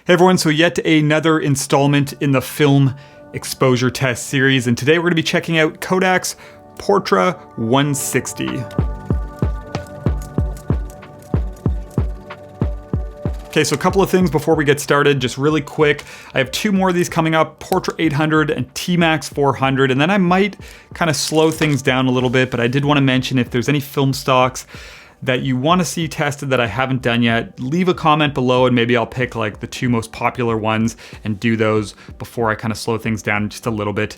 Hey everyone, so yet another installment in the film exposure test series, and today we're going to be checking out Kodak's Portra 160. Okay, so a couple of things before we get started, just really quick. I have two more of these coming up, Portra 800 and T-Max 400, and then I might kind of slow things down a little bit, but I did want to mention if there's any film stocks that you want to see tested that I haven't done yet, leave a comment below and maybe I'll pick like the two most popular ones and do those before I kind of slow things down just a little bit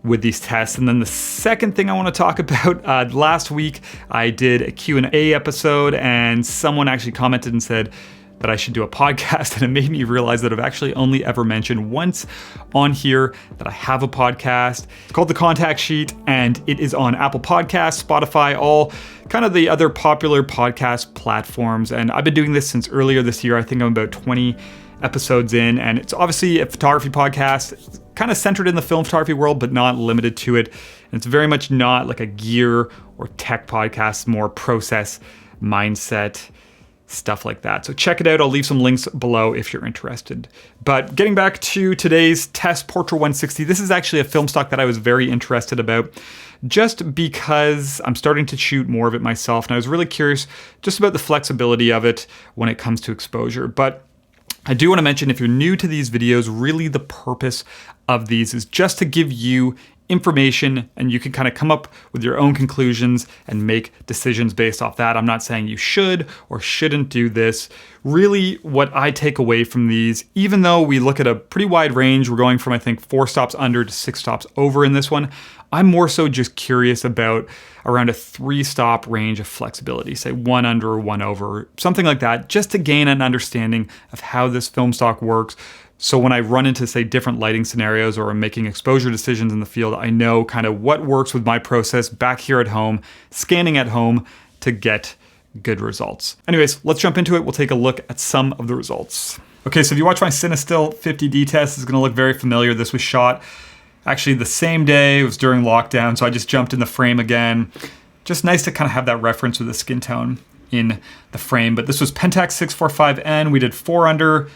with these tests. And then the second thing I want to talk about, last week I did a Q&A episode and someone actually commented and said that I should do a podcast, and it made me realize that I've actually only ever mentioned once on here that I have a podcast. It's called The Contact Sheet, and it is on Apple Podcasts, Spotify, all kind of the other popular podcast platforms. And I've been doing this since earlier this year. I think I'm about 20 episodes in, and it's obviously a photography podcast. It's kind of centered in the film photography world, but not limited to it. And it's very much not like a gear or tech podcast, more process, mindset, stuff like that. So check it out. I'll leave some links below if you're interested. But getting back to today's test, Portra 160, this is actually a film stock that I was very interested about just because I'm starting to shoot more of it myself. And I was really curious just about the flexibility of it when it comes to exposure. But I do want to mention, if you're new to these videos, really the purpose of these is just to give you information and you can kind of come up with your own conclusions and make decisions based off that. I'm not saying you should or shouldn't do this. Really, what I take away from these, even though we look at a pretty wide range, we're going from I think 4 stops under to 6 stops over in this one, I'm more so just curious about around a 3-stop range of flexibility, say 1 under or 1 over, something like that, just to gain an understanding of how this film stock works. So when I run into, say, different lighting scenarios or I'm making exposure decisions in the field, I know kind of what works with my process back here at home, scanning at home to get good results. Anyways, let's jump into it. We'll take a look at some of the results. Okay, so if you watch my Cinestill 50D test, it's gonna look very familiar. This was shot actually the same day. It was during lockdown, so I just jumped in the frame again. Just nice to kind of have that reference with the skin tone in the frame. But this was Pentax 645N. We did 4 under,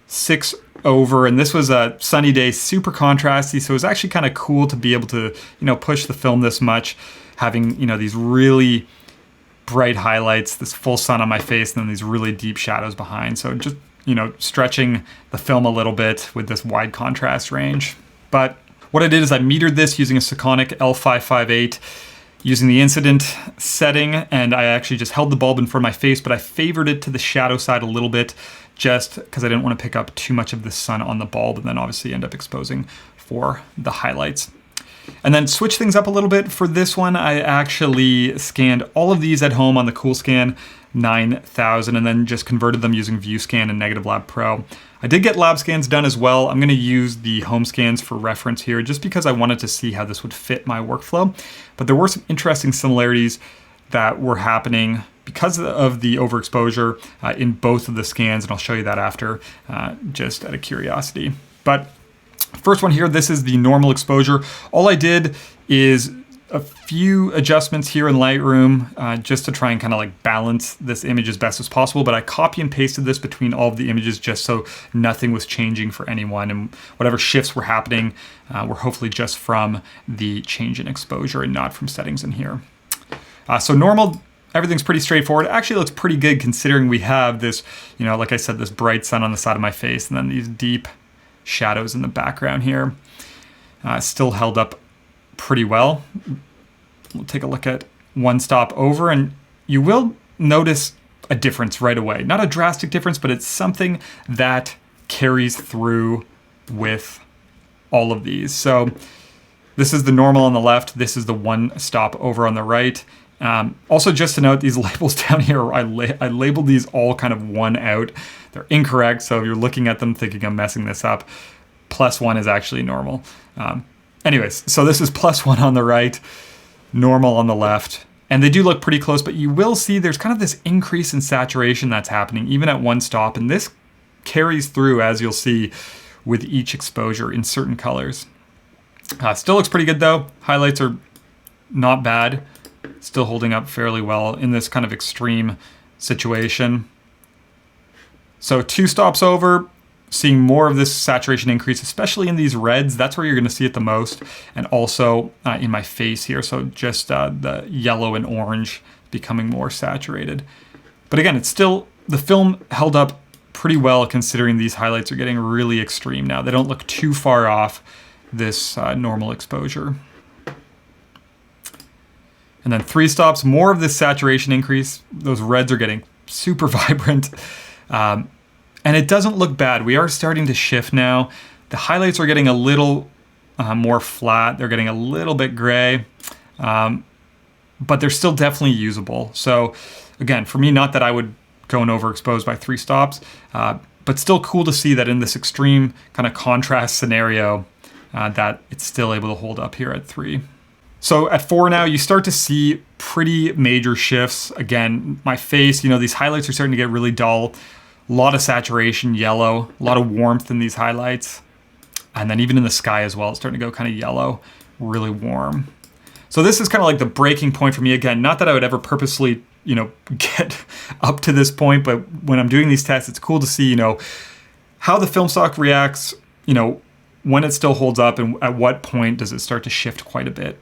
6 over, and this was a sunny day, super contrasty, so it was actually kind of cool to be able to, push the film this much, having, these really bright highlights, this full sun on my face, and then these really deep shadows behind. So just, stretching the film a little bit with this wide contrast range. But what I did is I metered this using a Sekonic L558, using the incident setting, and I actually just held the bulb in front of my face, but I favored it to the shadow side a little bit, just because I didn't want to pick up too much of the sun on the bulb and then obviously end up exposing for the highlights. And then switch things up a little bit. For this one, I actually scanned all of these at home on the CoolScan 9000 and then just converted them using ViewScan and Negative Lab Pro. I did get lab scans done as well. I'm going to use the home scans for reference here just because I wanted to see how this would fit my workflow. But there were some interesting similarities that were happening because of the overexposure in both of the scans, and I'll show you that after, just out of curiosity. But first one here, this is the normal exposure. All I did is a few adjustments here in Lightroom just to try and kind of like balance this image as best as possible, but I copy and pasted this between all of the images just so nothing was changing for anyone, and whatever shifts were happening were hopefully just from the change in exposure and not from settings in here. So normal, everything's pretty straightforward. It actually looks pretty good considering we have this, like I said, this bright sun on the side of my face and then these deep shadows in the background here. Still held up pretty well. We'll take a look at 1 stop over, and you will notice a difference right away. Not a drastic difference, but it's something that carries through with all of these. So this is the normal on the left. This is the 1 stop over on the right. Also, just to note, these labels down here, I labeled these all kind of 1 out. They're incorrect, so if you're looking at them thinking I'm messing this up, +1 is actually normal. Anyways, so this is +1 on the right, normal on the left, and they do look pretty close, but you will see there's kind of this increase in saturation that's happening even at 1 stop, and this carries through, as you'll see, with each exposure in certain colors. Still looks pretty good though. Highlights are not bad. Still holding up fairly well in this kind of extreme situation. So 2 stops over, seeing more of this saturation increase, especially in these reds. That's where you're going to see it the most. And also in my face here. So just the yellow and orange becoming more saturated. But again, it's still, the film held up pretty well considering these highlights are getting really extreme now. They don't look too far off this normal exposure. And then 3 stops, more of this saturation increase. Those reds are getting super vibrant. And it doesn't look bad. We are starting to shift now. The highlights are getting a little more flat. They're getting a little bit gray, but they're still definitely usable. So again, for me, not that I would go and overexpose by 3 stops, but still cool to see that in this extreme kind of contrast scenario that it's still able to hold up here at 3. So at 4 now, you start to see pretty major shifts. Again, my face, these highlights are starting to get really dull. A lot of saturation, yellow, a lot of warmth in these highlights. And then even in the sky as well, it's starting to go kind of yellow, really warm. So this is kind of like the breaking point for me. Again, not that I would ever purposely, get up to this point, but when I'm doing these tests, it's cool to see, how the film stock reacts, when it still holds up and at what point does it start to shift quite a bit,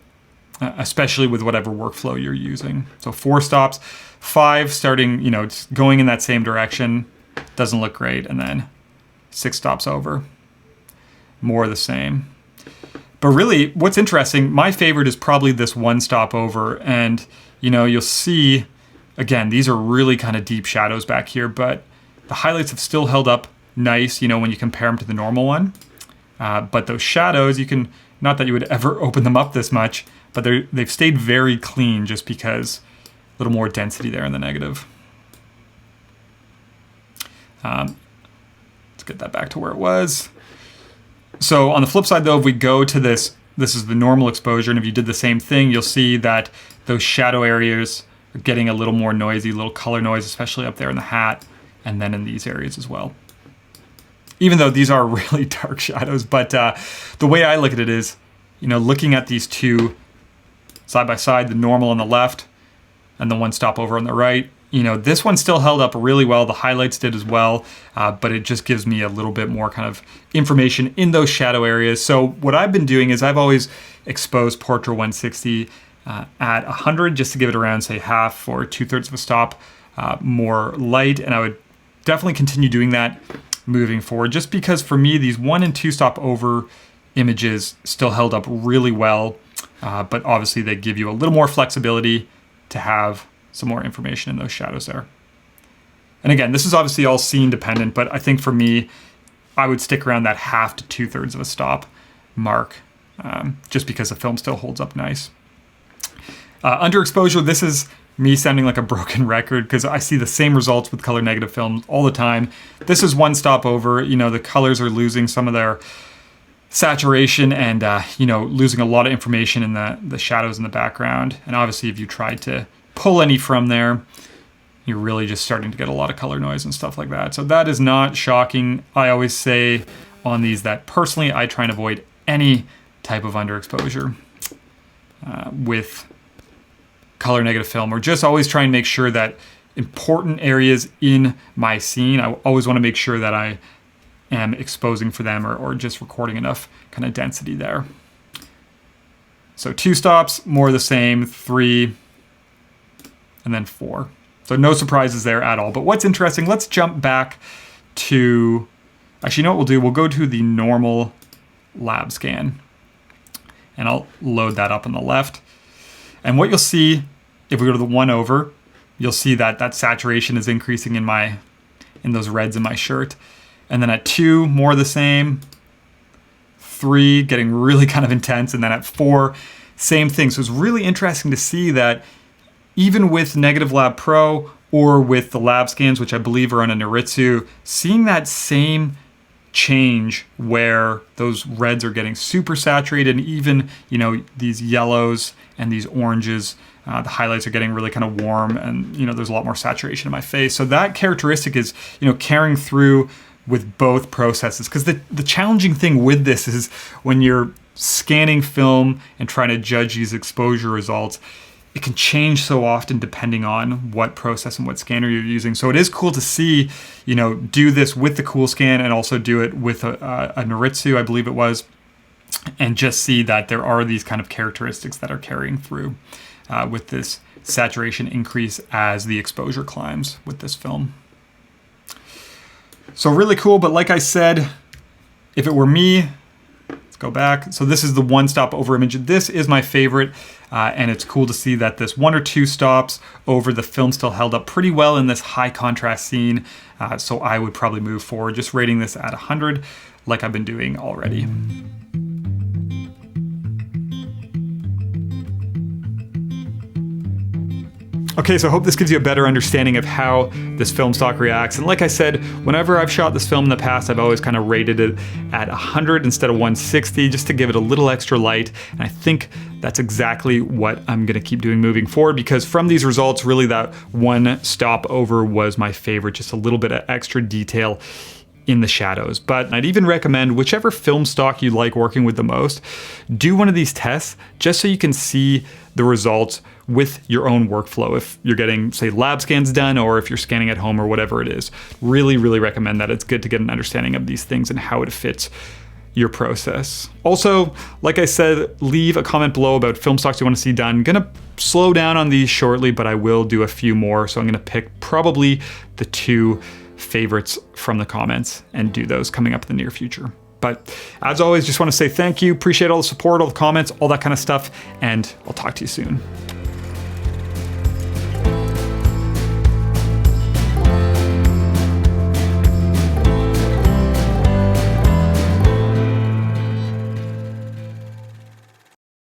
especially with whatever workflow you're using. So 4 stops, 5 starting, just going in that same direction, doesn't look great. And then 6 stops over, more of the same. But really what's interesting, my favorite is probably this 1 stop over. And, you'll see, again, these are really kind of deep shadows back here, but the highlights have still held up nice, when you compare them to the normal one. But those shadows, you can, not that you would ever open them up this much, but they've stayed very clean just because a little more density there in the negative. Let's get that back to where it was. So on the flip side though, if we go to this is the normal exposure, and if you did the same thing, you'll see that those shadow areas are getting a little more noisy, a little color noise, especially up there in the hat, and then in these areas as well. Even though these are really dark shadows, but the way I look at it is, looking at these 2 side by side, the normal on the left and the 1 stop over on the right, this one still held up really well. The highlights did as well, but it just gives me a little bit more kind of information in those shadow areas. So what I've been doing is I've always exposed Portra 160 at 100 just to give it around, say, half or 2/3 of a stop more light. And I would definitely continue doing that moving forward, just because for me, these 1 and 2 stop over images still held up really well. But obviously they give you a little more flexibility to have some more information in those shadows there. And again, this is obviously all scene dependent, but I think for me, I would stick around that half to 2/3 of a stop mark, just because the film still holds up nice. Underexposure, this is me sounding like a broken record because I see the same results with color negative films all the time. This is 1 stop over, the colors are losing some of their saturation and, losing a lot of information in the shadows in the background. And obviously if you tried to pull any from there, you're really just starting to get a lot of color noise and stuff like that. So that is not shocking. I always say on these that personally, I try and avoid any type of underexposure with color negative film, or just always try and make sure that important areas in my scene, I always want to make sure that I am exposing for them or just recording enough kind of density there. So 2 stops, more of the same, 3, and then 4. So no surprises there at all. But what's interesting, let's jump back to, actually, you know what we'll do? We'll go to the normal lab scan. And I'll load that up on the left. And what you'll see, if we go to the 1 over, you'll see that that saturation is increasing in those reds in my shirt. And then at 2, more of the same. 3, getting really kind of intense. And then at 4, same thing. So it's really interesting to see that even with Negative Lab Pro or with the lab scans, which I believe are on a Noritsu, seeing that same change where those reds are getting super saturated, and even, these yellows and these oranges, the highlights are getting really kind of warm, and, there's a lot more saturation in my face. So that characteristic is, carrying through with both processes. Because the challenging thing with this is when you're scanning film and trying to judge these exposure results, it can change so often depending on what process and what scanner you're using. So it is cool to see, do this with the Coolscan and also do it with a Noritsu, I believe it was, and just see that there are these kind of characteristics that are carrying through with this saturation increase as the exposure climbs with this film. So really cool, but like I said, if it were me, let's go back. So this is the one stop over image. This is my favorite, and it's cool to see that this 1 or 2 stops over the film still held up pretty well in this high contrast scene. So I would probably move forward, just rating this at 100 like I've been doing already. Okay, so I hope this gives you a better understanding of how this film stock reacts. And like I said, whenever I've shot this film in the past, I've always kind of rated it at 100 instead of 160, just to give it a little extra light. And I think that's exactly what I'm gonna keep doing moving forward, because from these results, really that one stop over was my favorite, just a little bit of extra detail in the shadows. But I'd even recommend whichever film stock you like working with the most, do one of these tests just so you can see the results with your own workflow. If you're getting, say, lab scans done, or if you're scanning at home or whatever it is, really, really recommend that. It's good to get an understanding of these things and how it fits your process. Also, like I said, leave a comment below about film stocks you want to see done. I'm gonna slow down on these shortly, but I will do a few more. So I'm gonna pick probably the 2 favorites from the comments and do those coming up in the near future. But as always, just want to say thank you, appreciate all the support, all the comments, all that kind of stuff, and I'll talk to you soon.